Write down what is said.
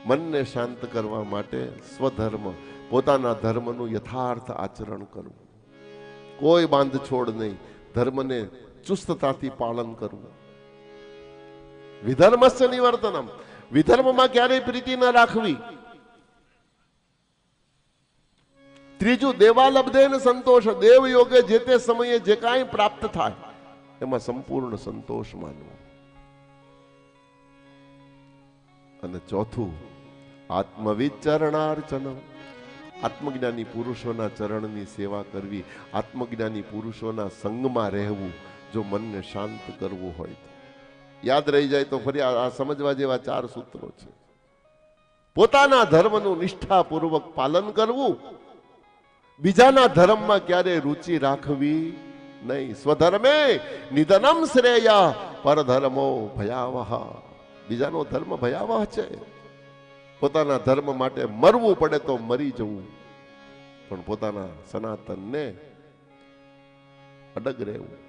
મનને શાંત કરવા માટે સ્વધર્મ, પોતાના ધર્મનું યથાર્થ આચરણ કરવું, કોઈ બાંધછોડ નહીં, ધર્મને ચુસ્તતાથી પાલન કરવું. વિધર્મસ્ય નિવર્તનમ, વિધર્મમાં ક્યારેય પ્રીતિ ન રાખવી. ત્રીજું, દેવાલબ્ધેન સંતોષ, દેવ યોગે જે તે સમયે જે કાંઈ પ્રાપ્ત થાય એમાં સંપૂર્ણ સંતોષ માનવો. અને ચોથું, આત્મવિચરણાર્ચનમ, આત્મજ્ઞાની પુરુષોના ચરણની સેવા કરવી, આત્મજ્ઞાની પુરુષોના સંગમાં રહેવું. જો મનને શાંત કરવું હોય તો યાદ રહી જાય તો ફરી આ સમજવા જેવા 4 સૂત્રો છે. પોતાના ધર્મનું નિષ્ઠાપૂર્વક પાલન કરવું, બીજાના ધર્મમાં ક્યારે રુચિ રાખવી નહીં. સ્વધર્મે નિધનમ શ્રેયા, પરધર્મો ભયાવહ, બીજાનો ધર્મ ભયાવહ છે. પોતાના ધર્મ માટે મરવું પડે તો મરી જવું, પણ પોતાના સનાતનને અડગ રહેવું.